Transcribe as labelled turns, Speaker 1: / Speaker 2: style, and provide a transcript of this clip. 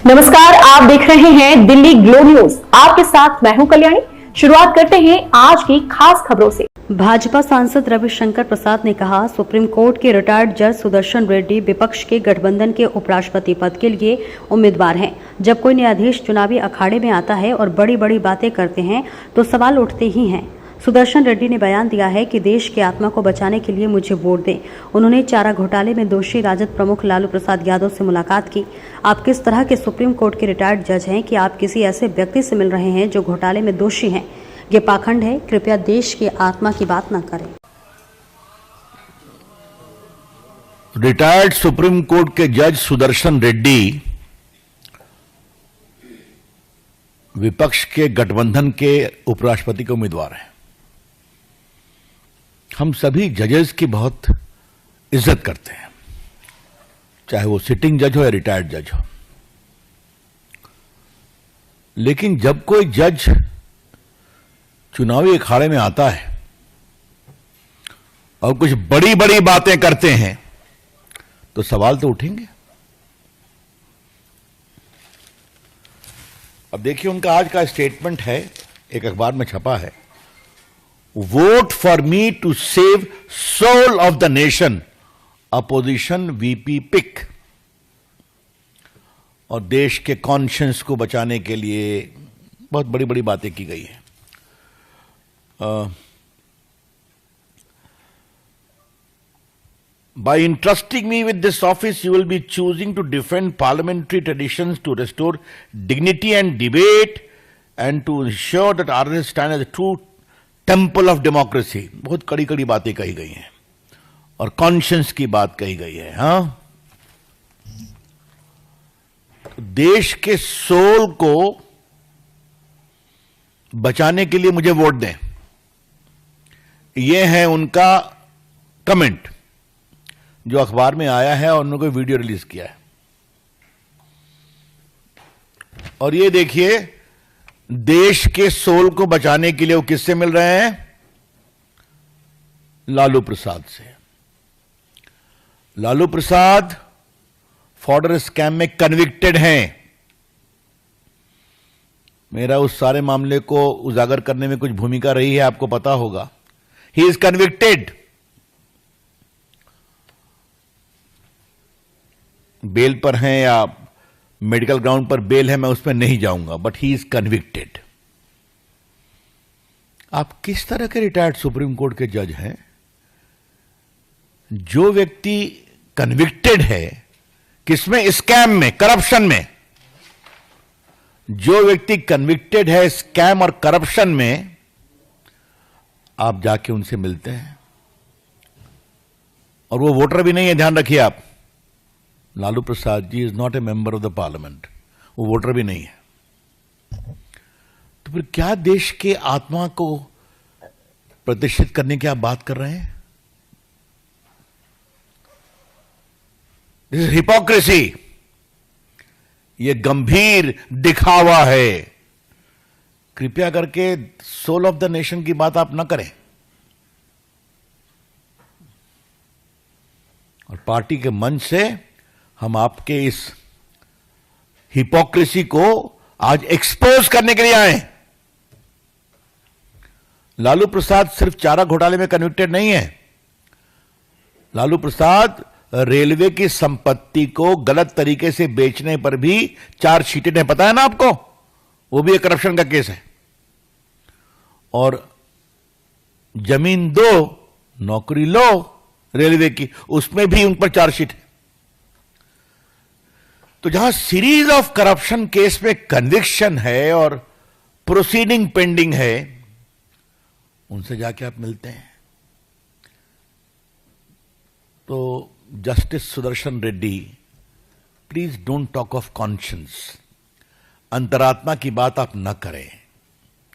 Speaker 1: नमस्कार, आप देख रहे हैं दिल्ली ग्लो न्यूज। आपके साथ मैं हूं कल्याणी। शुरुआत करते हैं आज की खास खबरों से। भाजपा सांसद रविशंकर प्रसाद ने कहा, सुप्रीम कोर्ट के रिटायर्ड जज सुदर्शन रेड्डी विपक्ष के गठबंधन के उपराष्ट्रपति पद के लिए उम्मीदवार हैं। जब कोई न्यायाधीश चुनावी अखाड़े में आता है और बड़ी बड़ी बातें करते हैं तो सवाल उठते ही हैं। सुदर्शन रेड्डी ने बयान दिया है कि देश की आत्मा को बचाने के लिए मुझे वोट दें। उन्होंने चारा घोटाले में दोषी राजद प्रमुख लालू प्रसाद यादव से मुलाकात की। आप किस तरह के सुप्रीम कोर्ट के रिटायर्ड जज हैं कि आप किसी ऐसे व्यक्ति से मिल रहे हैं जो घोटाले में दोषी हैं? ये पाखंड है। कृपया देश की आत्मा की बात न करें।
Speaker 2: रिटायर्ड सुप्रीम कोर्ट के जज सुदर्शन रेड्डी विपक्ष के गठबंधन के उपराष्ट्रपति के उम्मीदवार हैं। हम सभी जजेस की बहुत इज्जत करते हैं, चाहे वो सिटिंग जज हो या रिटायर्ड जज हो। लेकिन जब कोई जज चुनावी अखाड़े में आता है और कुछ बड़ी बड़ी बातें करते हैं तो सवाल तो उठेंगे। अब देखिए, उनका आज का स्टेटमेंट है, एक अखबार में छपा है। Vote for me to save soul of the nation, opposition VP pick. और देश के कॉन्शियंस को बचाने के लिए बहुत बड़ी बड़ी बातें की गई है। By entrusting me with this office, you will be choosing to defend parliamentary traditions, to restore dignity and debate, and to ensure that RSS stand as a true temple of democracy. बहुत कड़ी कड़ी बातें कही गई हैं और conscience की बात कही गई है। हाँ, तो देश के सोल को बचाने के लिए मुझे वोट दें, यह है उनका कमेंट जो अखबार में आया है और उन्होंने वीडियो रिलीज किया है। और ये देखिए, देश के सोल को बचाने के लिए वो किससे मिल रहे हैं? लालू प्रसाद से। लालू प्रसाद फॉर्डर स्कैम में कन्विक्टेड हैं। मेरा उस सारे मामले को उजागर करने में कुछ भूमिका रही है, आपको पता होगा। He is convicted. बेल पर हैं या मेडिकल ग्राउंड पर बेल है, मैं उस पर नहीं जाऊंगा, बट ही इज कन्विक्टेड। आप किस तरह के रिटायर्ड सुप्रीम कोर्ट के जज हैं? जो व्यक्ति कन्विक्टेड है, किसमें? स्कैम में, करप्शन में। जो व्यक्ति कन्विक्टेड है स्कैम और करप्शन में, आप जाके उनसे मिलते हैं। और वो वोटर भी नहीं है, ध्यान रखिए आप। Lalu Prasad ji is not a member of the parliament, वो वोटर भी नहीं है। तो फिर क्या देश के आत्मा को प्रतिष्ठित करने की आप बात कर रहे हैं? This is hypocrisy. ये गंभीर दिखावा है। कृपया करके सोल ऑफ द नेशन की बात आप ना करें। और पार्टी के मंच से हम आपके इस हिपोक्रेसी को आज एक्सपोज करने के लिए आए। लालू प्रसाद सिर्फ चारा घोटाले में कन्विक्टेड नहीं है। लालू प्रसाद रेलवे की संपत्ति को गलत तरीके से बेचने पर भी चार्जशीटेड है, पता है ना आपको? वो भी एक करप्शन का केस है। और जमीन दो, नौकरी लो रेलवे की, उसमें भी उन पर चार्जशीट है। तो जहां सीरीज ऑफ करप्शन केस में कन्विक्शन है और प्रोसीडिंग पेंडिंग है, उनसे जाके आप मिलते हैं। तो justice Sudarshan Reddy, please don't talk of conscience. अंतरात्मा की बात आप न करें।